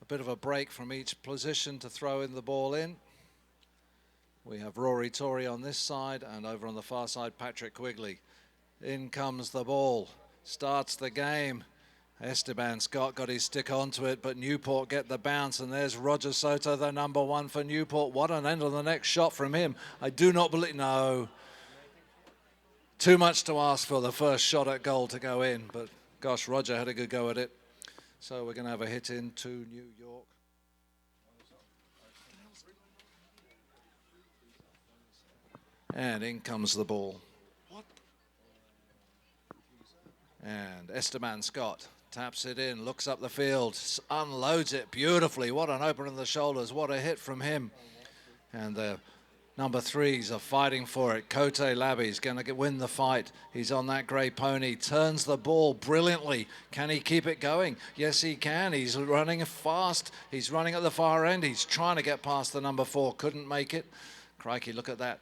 bit of a break from each position to throw in the ball in. We have Rory Torrey on this side, and over on the far side, Patrick Quigley. In comes the ball, starts the game. Esteban Scott got his stick onto it, but Newport get the bounce, and there's Roger Soto, the number one for Newport. What an end on the next shot from him. I do not believe, no. Too much to ask for the first shot at goal to go in, but gosh, Roger had a good go at it. So we're going to have a hit into New York. And in comes the ball. And Esteban Scott taps it in, looks up the field, unloads it beautifully. What an opener in the shoulders. What a hit from him. And the number threes are fighting for it. Kote Labby's going to win the fight. He's on that grey pony, turns the ball brilliantly. Can he keep it going? Yes, he can. He's running fast. He's running at the far end. He's trying to get past the number 4. Couldn't make it. Crikey, look at that.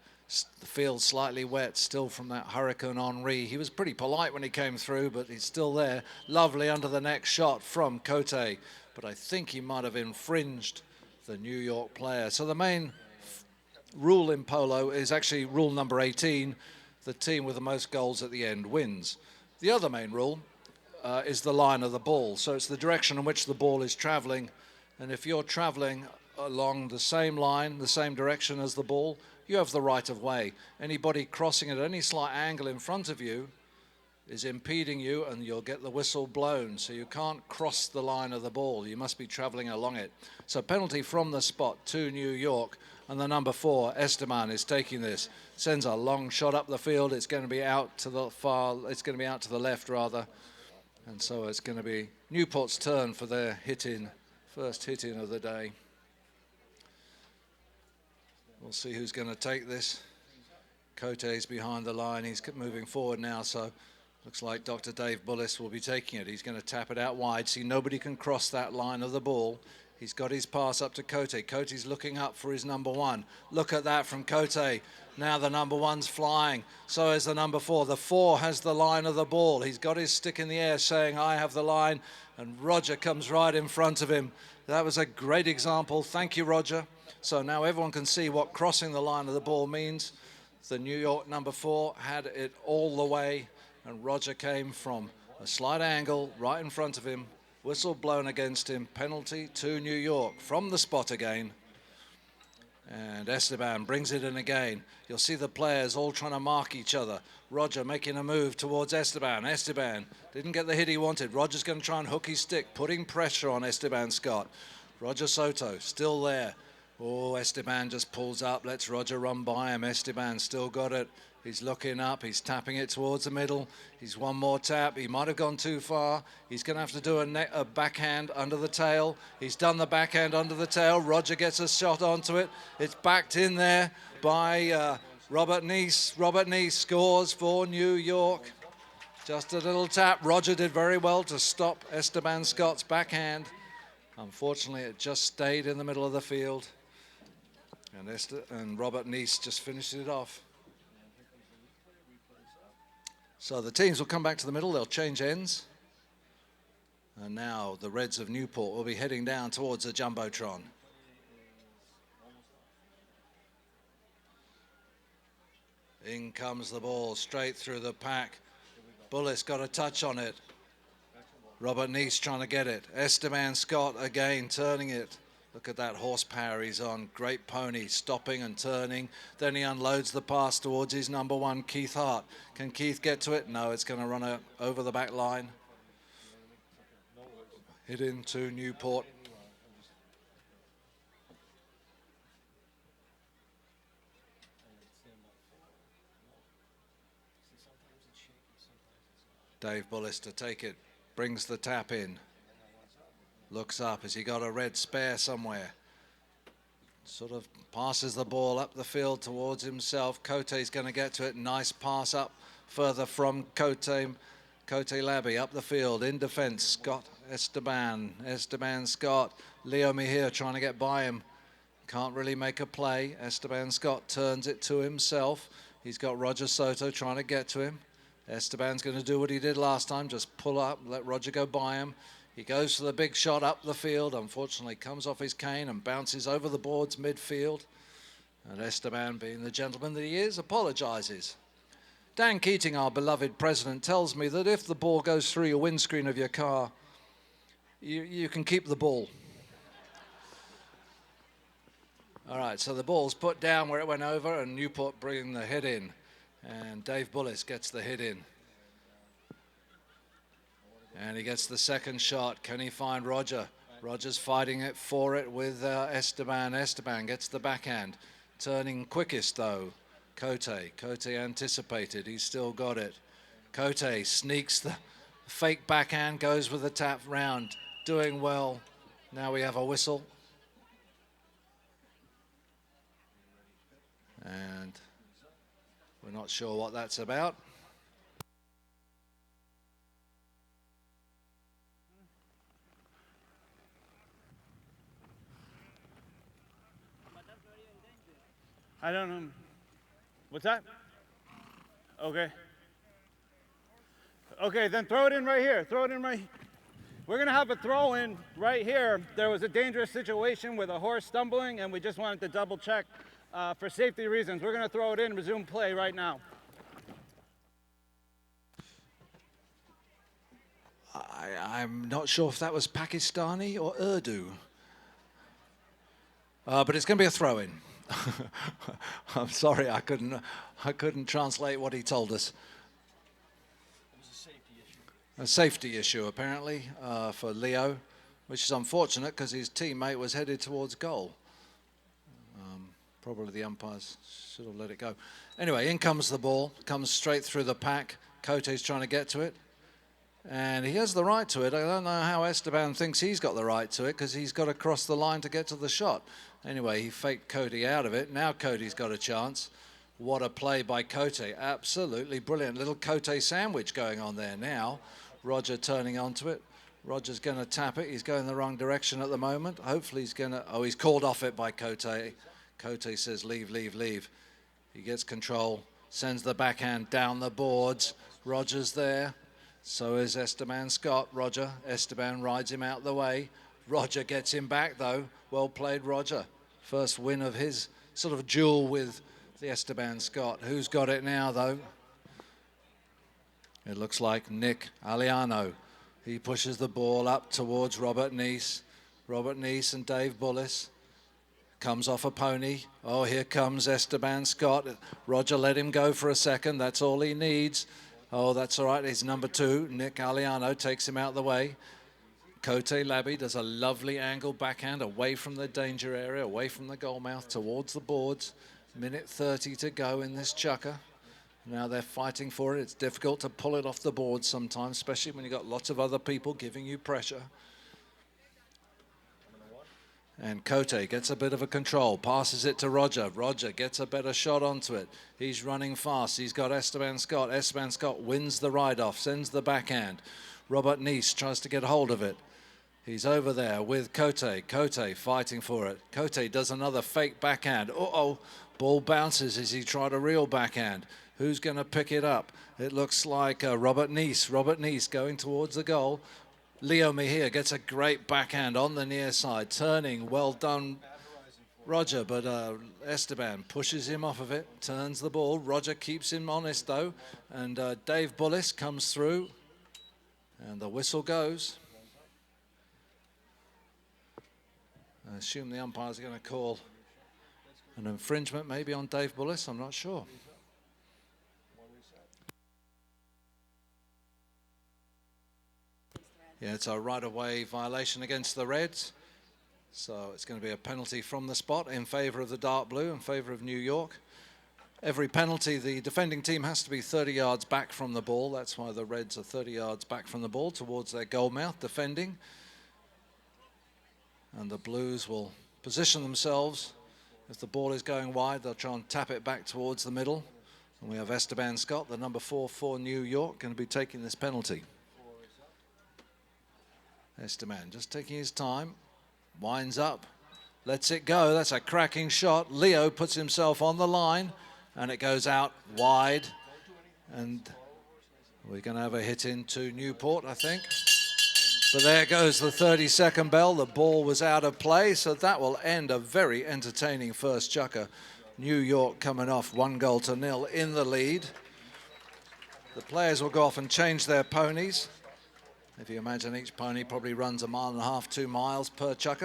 The field slightly wet still from that Hurricane Henri. He was pretty polite when he came through, but he's still there. Lovely under the next shot from Kote, but I think he might have infringed the New York player. So the main rule in polo is actually rule number 18. The team with the most goals at the end wins. The other main rule is the line of the ball. So it's the direction in which the ball is traveling. And if you're traveling along the same line, the same direction as the ball, you have the right of way. Anybody crossing at any slight angle in front of you is impeding you, and you'll get the whistle blown. So you can't cross the line of the ball. You must be traveling along it. So penalty from the spot to New York, and the number 4, Esteban, is taking this. Sends a long shot up the field. It's going to be out to the far, it's going to be out to the left rather. And so it's going to be Newport's turn for their hit-in, first hit-in of the day. We'll see who's going to take this. Kote's behind the line. He's moving forward now, so looks like Dr. Dave Bullis will be taking it. He's going to tap it out wide. See, nobody can cross that line of the ball. He's got his pass up to Kote. Kote's looking up for his number 1. Look at that from Kote. Now the number 1's flying. So is the number 4. The 4 has the line of the ball. He's got his stick in the air saying, I have the line. And Roger comes right in front of him. That was a great example. Thank you, Roger. So now everyone can see what crossing the line of the ball means. The New York number 4 had it all the way, and Roger came from a slight angle right in front of him. Whistle blown against him. Penalty to New York from the spot again. And Esteban brings it in again. You'll see the players all trying to mark each other. Roger making a move towards Esteban. Esteban didn't get the hit he wanted. Roger's going to try and hook his stick, putting pressure on Esteban Scott. Roger Soto still there. Oh, Esteban just pulls up, lets Roger run by him. Esteban still got it. He's looking up, he's tapping it towards the middle. He's one more tap, he might have gone too far. He's going to have to do a backhand under the tail. He's done the backhand under the tail. Roger gets a shot onto it. It's backed in there by Robert Neese. Robert Neese scores for New York. Just a little tap. Roger did very well to stop Esteban Scott's backhand. Unfortunately, it just stayed in the middle of the field. And Robert Neese just finished it off. So the teams will come back to the middle. They'll change ends. And now the Reds of Newport will be heading down towards the Jumbotron. In comes the ball straight through the pack. Bullis got a touch on it. Robert Neese trying to get it. Esteban Scott again turning it. Look at that horsepower he's on. Great pony, stopping and turning. Then he unloads the pass towards his number 1, Keith Hart. Can Keith get to it? No, it's going to run over the back line. Hit into Newport. Dave Bullis to take it. Brings the tap in. Looks up. Has he got a red spare somewhere? Sort of passes the ball up the field towards himself. Kote's going to get to it. Nice pass up further from Kote Labby up the field in defense. Scott Esteban Scott. Leo Mejia trying to get by him. Can't really make a play. Esteban Scott turns it to himself. He's got Roger Soto trying to get to him. Esteban's going to do what he did last time, just pull up, let Roger go by him. He goes for the big shot up the field. Unfortunately, comes off his cane and bounces over the boards midfield. And Esteban, being the gentleman that he is, apologizes. Dan Keating, our beloved president, tells me that if the ball goes through your windscreen of your car, you can keep the ball. All right, so the ball's put down where it went over, and Newport bringing the hit in. And Dave Bullis gets the hit in. And he gets the second shot. Can he find Roger? Roger's fighting it for it with Esteban. Esteban gets the backhand. Turning quickest, though, Cote. Cote anticipated. He's still got it. Cote sneaks the fake backhand, goes with the tap round. Doing well. Now we have a whistle. And we're not sure what that's about. I don't know. What's that? Okay. Okay, then throw it in right here. Throw it in right. We're going to have a throw in right here. There was a dangerous situation with a horse stumbling, and we just wanted to double check for safety reasons. We're going to throw it in, resume play right now. I'm not sure if that was Pakistani or Urdu. But it's going to be a throw-in. I'm sorry, I couldn't translate what he told us. It was a safety issue. A safety issue, apparently, for Leo, which is unfortunate because his teammate was headed towards goal. Probably the umpires should have let it go. Anyway, in comes the ball, comes straight through the pack. Cote's trying to get to it. And he has the right to it. I don't know how Esteban thinks he's got the right to it because he's got to cross the line to get to the shot. Anyway, he faked Cote out of it. Now Cote's got a chance. What a play by Cote. Absolutely brilliant. Little Cote sandwich going on there now. Roger turning onto it. Roger's going to tap it. He's going the wrong direction at the moment. Hopefully he's going to... Oh, he's called off it by Cote. Cote says, leave, leave, leave. He gets control. Sends the backhand down the boards. Roger's there. So is Esteban Scott. Roger. Esteban rides him out the way. Roger gets him back, though. Well played, Roger. First win of his sort of duel with the Esteban Scott. Who's got it now, though? It looks like Nick Aliano. He pushes the ball up towards Robert Neese. Robert Neese and Dave Bullis. Comes off a pony. Oh, here comes Esteban Scott. Roger let him go for a second. That's all he needs. Oh, that's all right. He's number 2. Nick Aliano takes him out the way. Cote Labby does a lovely angle backhand away from the danger area, away from the goal mouth, towards the boards. Minute 30 to go in this chukker. Now they're fighting for it. It's difficult to pull it off the board sometimes, especially when you've got lots of other people giving you pressure. And Cote gets a bit of a control, passes it to Roger. Roger gets a better shot onto it. He's running fast. He's got Esteban Scott. Esteban Scott wins the ride-off, sends the backhand. Robert Neese tries to get hold of it. He's over there with Cote. Cote fighting for it. Cote does another fake backhand. Uh-oh, ball bounces as he tried a real backhand. Who's going to pick it up? It looks like Robert Neese. Robert Neese going towards the goal. Leo Mejia gets a great backhand on the near side. Turning, well done, Roger, but Esteban pushes him off of it, turns the ball. Roger keeps him honest, though. And Dave Bullis comes through. And the whistle goes. I assume the umpires are going to call an infringement maybe on Dave Bullis. I'm not sure. Yeah, it's a right-of-way violation against the Reds. So it's going to be a penalty from the spot in favour of the dark blue, in favour of New York. Every penalty, the defending team has to be 30 yards back from the ball. That's why the Reds are 30 yards back from the ball towards their goal mouth defending. And the Blues will position themselves. If the ball is going wide, they'll try and tap it back towards the middle. And we have Esteban Scott, the number 4 for New York, going to be taking this penalty. Esteban just taking his time, winds up, lets it go. That's a cracking shot. Leo puts himself on the line, and it goes out wide. And we're going to have a hit into Newport, I think. But there goes the 30-second bell. The ball was out of play, so that will end a very entertaining first chukker. New York coming off 1-0 in the lead. The players will go off and change their ponies. If you imagine each pony probably runs 1.5 miles, 2 miles per chukker.